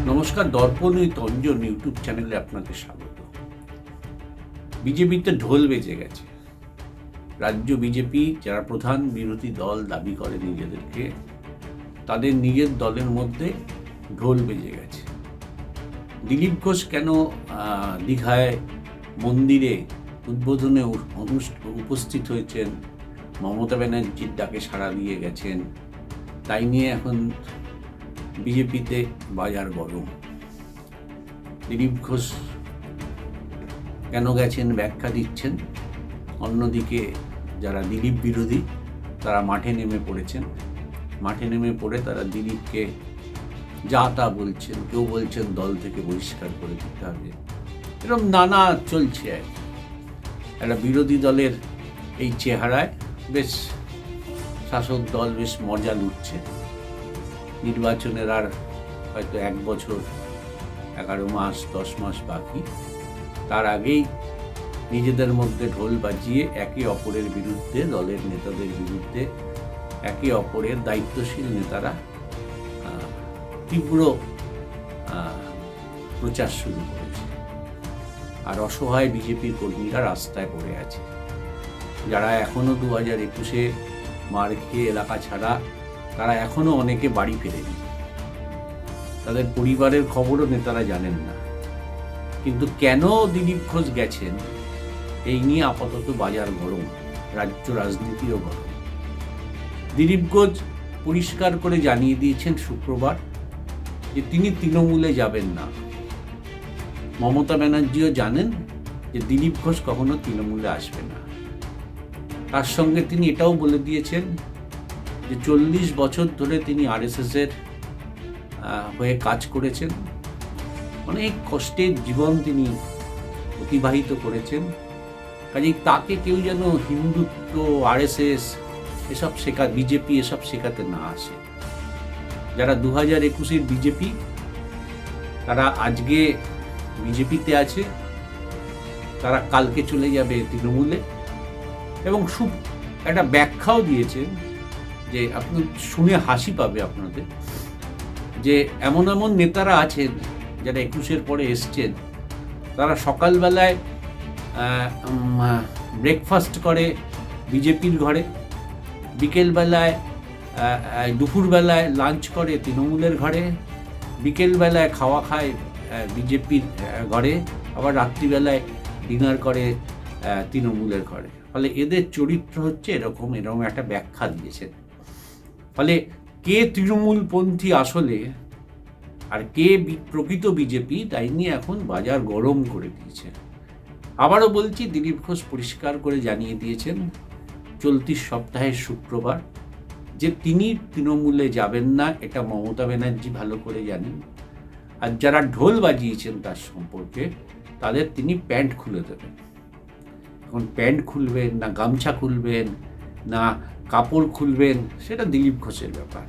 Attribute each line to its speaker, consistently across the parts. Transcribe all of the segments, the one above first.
Speaker 1: নমস্কার, দর্পণ তঞ্জন ইউটিউব চ্যানেলে আপনাকে স্বাগত। বিজেপিতে ঢোল বেজে গেছে। রাজ্য বিজেপি যারা প্রধান বিরোধী দল দাবি করে নিজেদেরকে, তাদের নিজের দলের মধ্যে ঢোল বেজে গেছে। দিলীপ ঘোষ কেন দীঘায় মন্দিরে উদ্বোধনে উপস্থিত হয়েছেন, মমতা ব্যানার্জির ডাকে সাড়া দিয়ে গেছেন, তাই নিয়ে এখন বিজেপিতে বাজার গরম। দিলীপ ঘোষ কেন গেছেন ব্যাখ্যা দিচ্ছেন। অন্যদিকে যারা দিলীপ বিরোধী তারা মাঠে নেমে পড়েছেন। মাঠে নেমে পড়ে তারা দিলীপকে যা তা বলছেন। কেউ বলছেন দল থেকে বহিষ্কার করে দিতে হবে। এরকম নানা চলছে। একটা বিরোধী দলের এই চেহারায় বেশ শাসক দল বেশ মজা লুটছে। নির্বাচনের আর হয়তো 1 বছর 11 মাস 10 মাস বাকি। তার আগেই নিজেদের মধ্যে ঢোল বাজিয়ে একে অপরের বিরুদ্ধে, দলের নেতাদের বিরুদ্ধে, একে অপরের দায়িত্বশীল নেতারা তীব্র প্রচার শুরু করেছে। আর অসহায় বিজেপির কর্মীরা রাস্তায় পড়ে আছে। যারা এখনো 2021-এ মার খেয়ে এলাকা ছাড়া, তারা এখনো অনেকে বাড়ি ফেরেনি। তাদের পরিবারের খবরও নেতারা জানেন না। কিন্তু কেন দিলীপ ঘোষ গেছেন, এই নিয়ে আপাতত বাজার গরম, রাজ্য রাজনীতিও গরম। দিলীপ ঘোষ পরিষ্কার করে জানিয়ে দিয়েছেন শুক্রবার যে তিনি তৃণমূলে যাবেন না। মমতা ব্যানার্জিও জানেন যে দিলীপ ঘোষ কখনো তৃণমূলে আসবে না। তার সঙ্গে তিনি এটাও বলে দিয়েছেন যে 40 বছর ধরে তিনি আরএসএসের হয়ে কাজ করেছেন। অনেক কষ্টের জীবন তিনি অতিবাহিত করেছেন। কাজেই তাকে কেউ যেন হিন্দুত্ব, আরএসএস এসব বিজেপি এসব শেখাতে না আসে। যারা 2021-এর বিজেপি, তারা আজকে বিজেপিতে আছে, তারা কালকে চলে যাবে তৃণমূলে। এবং একটা ব্যাখ্যাও দিয়েছেন যে আপনি শুনে হাসি পাবে আপনাদের, যে এমন এমন নেতারা আছেন যারা 21-এর পরে এসছেন, তারা সকালবেলায় ব্রেকফাস্ট করে বিজেপির ঘরে, বিকেলবেলায় দুপুরবেলায় লাঞ্চ করে তৃণমূলের ঘরে, বিকেলবেলায় খাওয়া খায় বিজেপির ঘরে, আবার রাত্রিবেলায় ডিনার করে তৃণমূলের ঘরে। ফলে এদের চরিত্র হচ্ছে এরকম একটা ব্যাখ্যা দিয়েছেন। ফলে কে তৃণমূলপন্থী আসলে আর কে প্রকৃত বিজেপি, তাই নিয়ে এখন বাজার গরম করে দিয়েছে। আবারও বলছি, দিলীপ ঘোষ পরিষ্কার করে জানিয়ে দিয়েছেন চলতি সপ্তাহের শুক্রবার যে তিনি তৃণমূলে যাবেন না। এটা মমতা ব্যানার্জি ভালো করে জানেন। আর যারা ঢোল বাজিয়েছেন তার সম্পর্কে, তাদের তিনি প্যান্ট খুলে দেবেন। এখন প্যান্ট খুলবেন না গামছা খুলবেন না কাপড় খুলবেন, সেটা দিলীপ ঘোষের ব্যাপার।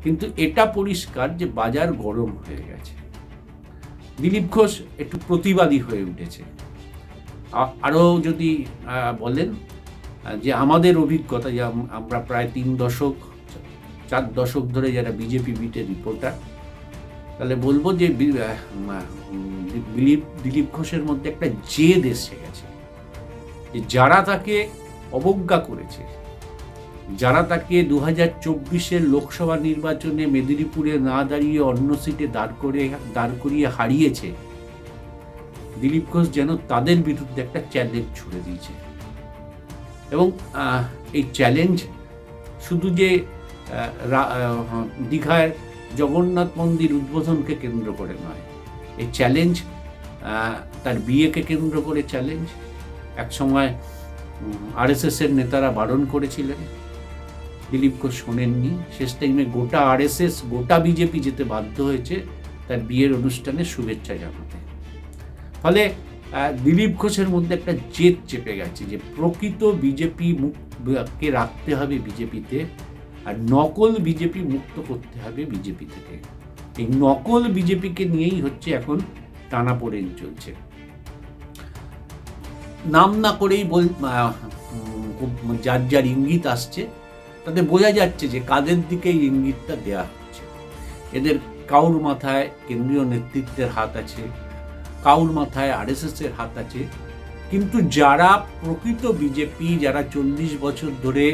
Speaker 1: কিন্তু এটা পরিষ্কার যে বাজার গরম হয়ে গেছে। দিলীপ ঘোষ একটু প্রতিবাদী হয়ে উঠেছে। আরও যদি বলেন যে আমাদের অভিজ্ঞতা, যে আমরা প্রায় 4 দশক ধরে যারা বিজেপি বিটের রিপোর্টার, তাহলে বলবো যে দিলীপ ঘোষের মধ্যে একটা জেদ এসে গেছে। যে যারা তাকে অবজ্ঞা করেছে, যারা তাকে 2024-এর লোকসভা নির্বাচনে মেদিনীপুরে না দাঁড়িয়ে অন্য সিটে দাঁড় করিয়ে হারিয়েছে, দিলীপ ঘোষ যেন তাদের বিরুদ্ধে একটা চ্যালেঞ্জ ছুড়ে দিয়েছে। এবং এই চ্যালেঞ্জ শুধু যে দীঘার জগন্নাথ মন্দির উদ্বোধনকে কেন্দ্র করে নয়, এই চ্যালেঞ্জ তার বিয়েকে কেন্দ্র করে চ্যালেঞ্জ। একসময় আরএসএসের নেতারা বারণ করেছিলেন, দিলীপ ঘোষ শোনেননি। শেষ টাইমে গোটা আরএসএস, গোটা বিজেপি যেতে বাধ্য হয়েছে তার বিয়ের অনুষ্ঠানে শুভেচ্ছা জানাতে। ফলে দিলীপ ঘোষের মধ্যে একটা জেদ চেপে গেছে যে প্রকৃত বিজেপি মুক্তকে রাখতে হবে বিজেপিতে, আর নকল বিজেপি মুক্ত করতে হবে বিজেপি থেকে। এই নকল বিজেপিকে নিয়েই হচ্ছে এখন টানাপোড়েন চলছে। নাম না করেই যার যার ইঙ্গিত আসছে, তাতে বোঝা যাচ্ছে যে কাদের দিকে এই ইঙ্গিতটা দেওয়া হচ্ছে। এদের কাউর মাথায় কেন্দ্রীয় নেতৃত্বের হাত আছে, কাউর মাথায় RSS এর হাত আছে, কিন্তু যারা প্রকৃত বিজেপি, যারা 40 বছর ধরে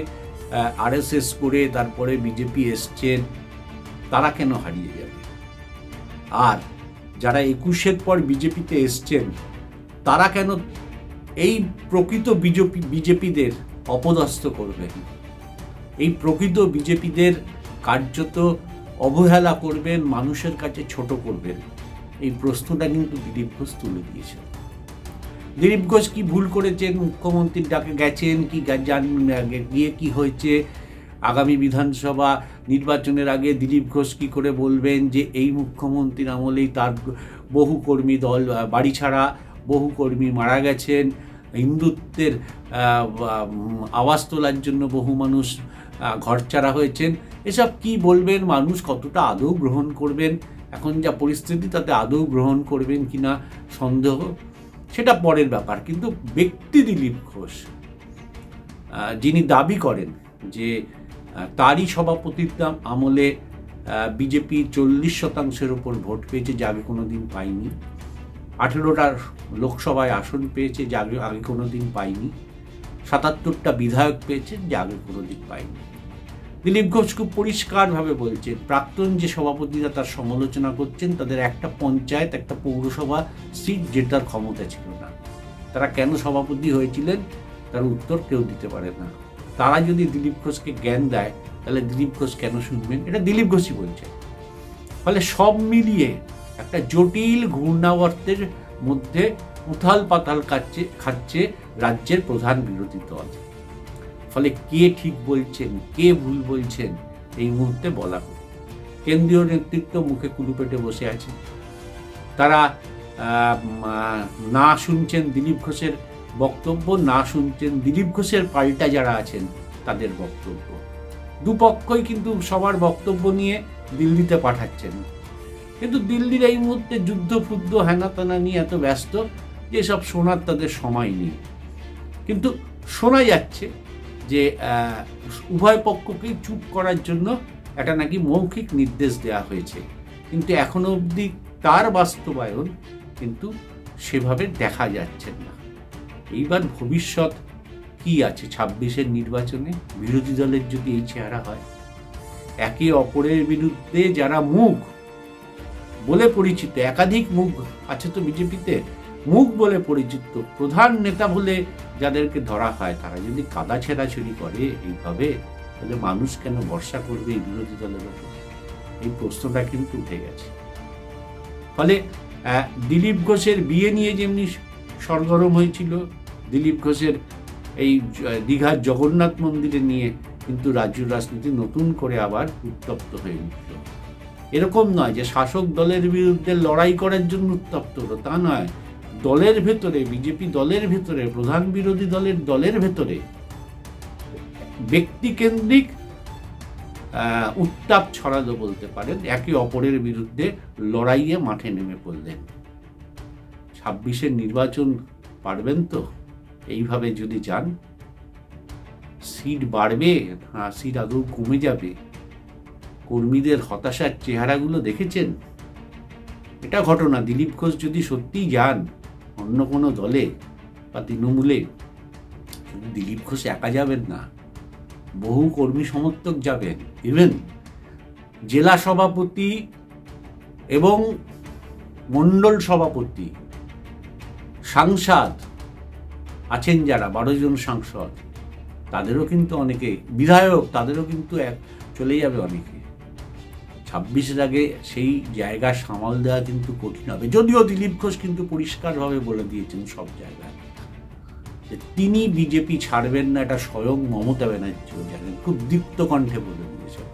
Speaker 1: RSS করে তারপরে বিজেপি এসছেন, তারা কেন হারিয়ে যাবে? আর যারা 21-এর পর বিজেপিতে এসছেন, তারা কেন এই প্রকৃত বিজেপিদের অপদস্থ করবেন, এই প্রকৃত বিজেপিদের কার্যত অবহেলা করবেন, মানুষের কাছে ছোট করবেন? এই প্রশ্নটা কিন্তু দিলীপ ঘোষ তুলে দিয়েছেন। দিলীপ ঘোষ কি ভুল করেছেন? মুখ্যমন্ত্রীর ডাকে গেছেন কি গিয়ে কি হয়েছে? আগামী বিধানসভা নির্বাচনের আগে দিলীপ ঘোষ কি করে বলবেন যে এই মুখ্যমন্ত্রীর আমলেই তার বহু কর্মী দল বাড়ি ছাড়া, বহু কর্মী মারা গেছেন, হিন্দুত্বের আওয়াজ তোলার জন্য বহু মানুষ ঘরছাড়া হয়েছেন? এসব কি বলবেন? মানুষ কতটা আদৌ গ্রহণ করবেন? এখন যা পরিস্থিতি তাতে আদৌ গ্রহণ করবেন কিনা সন্দেহ, সেটা পরের ব্যাপার। কিন্তু ব্যক্তি দিলীপ ঘোষ, যিনি দাবি করেন যে তারই সভাপতিত্ব আমলে বিজেপি 40% ওপর ভোট পেয়েছে, যা আগে কোনো দিন পায়নি, 18টা লোকসভায় আসন পেয়েছে, যা আগে কোনো দিন পায়নি, 77টা বিধায়ক পেয়েছে, যা আগে কোনো দিন পায়নি। দিলীপ ঘোষ খুব পরিষ্কারভাবে বলছেন, প্রাক্তন যে সভাপতিরা তার সমালোচনা করছেন, তাদের একটা পঞ্চায়েত, একটা পৌরসভা সিট জেতার ক্ষমতা ছিল না। তারা কেন সভাপতি হয়েছিলেন তার উত্তর কেউ দিতে পারে না। তারা যদি দিলীপ ঘোষকে জ্ঞান দেয়, তাহলে দিলীপ ঘোষ কেন শুনবেন? এটা দিলীপ ঘোষই বলছেন। ফলে সব মিলিয়ে একটা জটিল ঘূর্ণাবর্তের মধ্যে উথাল পাতাল খাচ্ছে রাজ্যের প্রধান বিরোধী দল। ফলে কে ঠিক বলছেন, কে ভুল বলছেন, এই মুহূর্তে বলা হয়। কেন্দ্রীয় নেতৃত্ব মুখে কুলুপেটে বসে আছে। তারা না শুনছেন দিলীপ ঘোষের বক্তব্য, না শুনছেন দিলীপ ঘোষের পাল্টা যারা আছেন তাদের বক্তব্য। দুপক্ষই কিন্তু সবার বক্তব্য নিয়ে দিল্লিতে পাঠাচ্ছেন, কিন্তু দিল্লির এই মুহূর্তে যুদ্ধ হেনাতানা নিয়ে এত ব্যস্ত যে সব শোনার তাদের সময় নেই। কিন্তু শোনা যাচ্ছে যে উভয় পক্ষকেই চুপ করার জন্য একটা নাকি মৌখিক নির্দেশ দেওয়া হয়েছে, কিন্তু এখনো অবধি তার বাস্তবায়ন কিন্তু সেভাবে দেখা যাচ্ছে না। এইবার ভবিষ্যৎ কি আছে 26-এর নির্বাচনে? বিরোধী দলের যদি এই চেহারা হয়, একে অপরের বিরুদ্ধে যারা মুখ বলে পরিচিত, একাধিক মুখ আছে তো বিজেপিতে, মুখ বলে পরিচিত, প্রধান নেতা বলে যাদেরকে ধরা হয়, তারা যদি কাদা ছেঁড়াছড়ি করে এইভাবে, তাহলে মানুষ কেন ভরসা করবে এই বিরোধী দলের উপর? এই প্রশ্নটা কিন্তু উঠে গেছে। ফলে দিলীপ ঘোষের বিয়ে নিয়ে যেমনি সরগরম হয়েছিল, দিলীপ ঘোষের এই দীঘার জগন্নাথ মন্দিরে নিয়ে কিন্তু রাজ্য রাজনীতি নতুন করে আবার উত্তপ্ত হয়ে উঠল। এরকম নয় যে শাসক দলের বিরুদ্ধে লড়াই করার জন্য উত্তপ্ত হলো, তা নয়। দলের ভেতরে, বিজেপি দলের ভেতরে, প্রধান বিরোধী দলের ভেতরে ব্যক্তিকেন্দ্রিক উত্তাপ ছড়ালো বলতে পারেন। একে অপরের বিরুদ্ধে লড়াইয়ে মাঠে নেমে পড়লেন। 26-এর নির্বাচন পারবেন তো? এইভাবে যদি যান, সিট বাড়বে না সিট আদৌ কমে যাবে? কর্মীদের হতাশার চেহারাগুলো দেখেছেন? এটা ঘটনা। দিলীপ ঘোষ যদি সত্যিই যান অন্য কোনো দলে বা তৃণমূলে, শুধু দিলীপ ঘোষ একা যাবেন না, বহু কর্মী সমর্থক যাবেন। ইভেন জেলা সভাপতি এবং মণ্ডল সভাপতি, সাংসদ আছেন যারা 12 জন সাংসদ, তাদেরও কিন্তু অনেকে, বিধায়ক, তাদেরও কিন্তু চলে যাবে অনেকে। 26-এর আগে সেই জায়গা সামাল দেওয়া কিন্তু কঠিন হবে। যদিও দিলীপ ঘোষ কিন্তু পরিষ্কারভাবে বলে দিয়েছেন সব জায়গায় তিনি বিজেপি ছাড়বেন না। এটা স্বয়ং মমতা ব্যানার্জিও জানেন, খুব দীপ্ত কণ্ঠে বলে দিয়েছেন।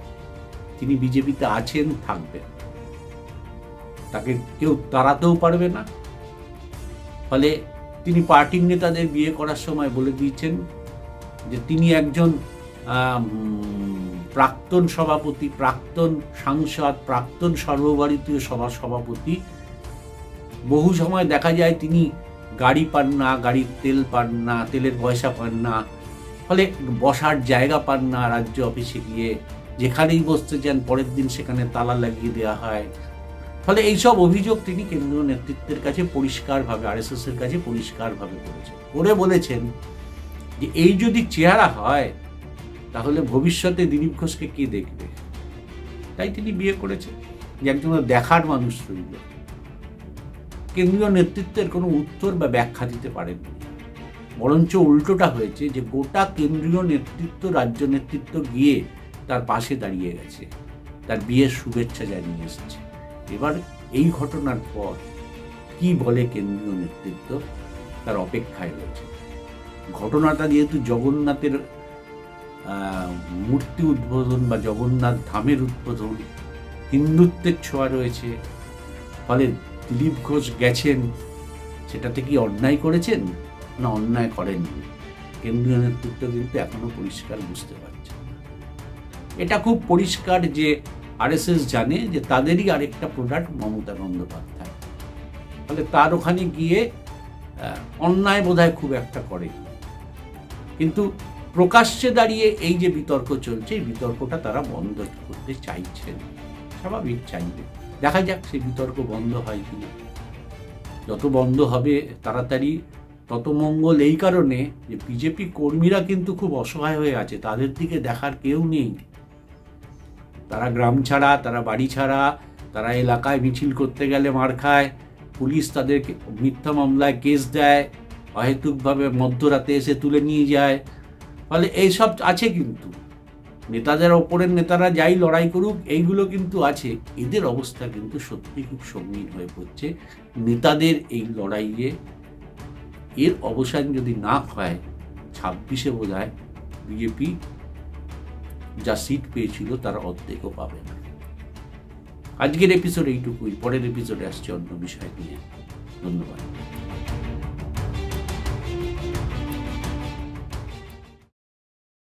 Speaker 1: তিনি বিজেপিতে আছেন, থাকবেন, তাকে কেউ তাড়াতেও পারবে না। ফলে তিনি পার্টির নেতাদের বিয়ে করার সময় বলে দিয়েছেন যে তিনি একজন প্রাক্তন সভাপতি, প্রাক্তন সাংসদ, প্রাক্তন সর্বভারতীয় সভার সভাপতি। বহু সময় দেখা যায় তিনি গাড়ি পান না, গাড়ির তেল পান না, তেলের পয়সা পান না, ফলে বসার জায়গা পান না রাজ্য অফিসে গিয়ে। যেখানেই বসতে চান পরের দিন সেখানে তালা লাগিয়ে দেওয়া হয়, ফলে এইসব অভিযোগ তিনি কেন্দ্রীয় নেতৃত্বের কাছে পরিষ্কারভাবে, RSS এর কাছে পরিষ্কারভাবে বলেছেন যে এই যদি চেহারা হয় তাহলে ভবিষ্যতে দিলীপ ঘোষকে কে দেখবে। তাই তিনি বিয়ে করেছেন, যে একজন দেখার মানুষ রইল। কেন্দ্রীয় নেতৃত্বের কোনো উত্তর বা ব্যাখ্যা দিতে পারেননি, বরঞ্চ উল্টোটা হয়েছে যে গোটা কেন্দ্রীয় নেতৃত্ব, রাজ্য নেতৃত্ব গিয়ে তার পাশে দাঁড়িয়ে গেছে, তার বিয়ের শুভেচ্ছা জানিয়ে এসেছে। এবার এই ঘটনার পর কি বলে কেন্দ্রীয় নেতৃত্ব তার অপেক্ষায় রয়েছে। ঘটনাটা যেহেতু জগন্নাথের মূর্তি উদ্বোধন বা জগন্নাথ ধামের উদ্বোধন, হিন্দুত্বের ছোঁয়া রয়েছে, ফলে দিলীপ ঘোষ গেছেন, সেটাতে কি অন্যায় করেছেন না অন্যায় করেননি, কেন্দ্রীয় নেতৃত্ব কিন্তু এখনো পরিষ্কার বুঝতে পারছে না। এটা খুব পরিষ্কার যে RSS জানে যে তাদেরই আরেকটা প্রোডাক্ট মমতা বন্দ্যোপাধ্যায়, ফলে তার ওখানে গিয়ে অন্যায় বোধহয় খুব একটা করে। কিন্তু প্রকাশ্যে দাঁড়িয়ে এই যে বিতর্ক চলছে, এই বিতর্কটা তারা বন্ধ করতে চাইছেন, স্বাভাবিক চাইবে। দেখা যাক সেই বিতর্ক বন্ধ হয় কিনা। যত বন্ধ হবে তাড়াতাড়ি তত মঙ্গল, এই কারণে যে বিজেপি কর্মীরা কিন্তু খুব অসহায় হয়ে আছে, তাদের দিকে দেখার কেউ নেই। তারা গ্রাম ছাড়া, তারা বাড়ি ছাড়া, তারা এলাকায় মিছিল করতে গেলে মার খায়, পুলিশ তাদেরকে মিথ্যা মামলায় কেস দেয়, অহেতুকভাবে মধ্যরাতে এসে তুলে নিয়ে যায়। ফলে এইসব আছে, কিন্তু নেতাদের ওপরের নেতারা যাই লড়াই করুক, এইগুলো কিন্তু আছে। এদের অবস্থা কিন্তু সত্যি খুব সঙ্গীন হয়ে পড়ছে। নেতাদের এই লড়াইয়ে এর অবসান যদি না হয়, 26-এ বোধহয় বিজেপি যা সিট পেয়েছিল তার অর্ধেকও পাবে না। আজকের এপিসোড এইটুকুই, পরের এপিসোডে আসছে অন্য বিষয় নিয়ে। ধন্যবাদ।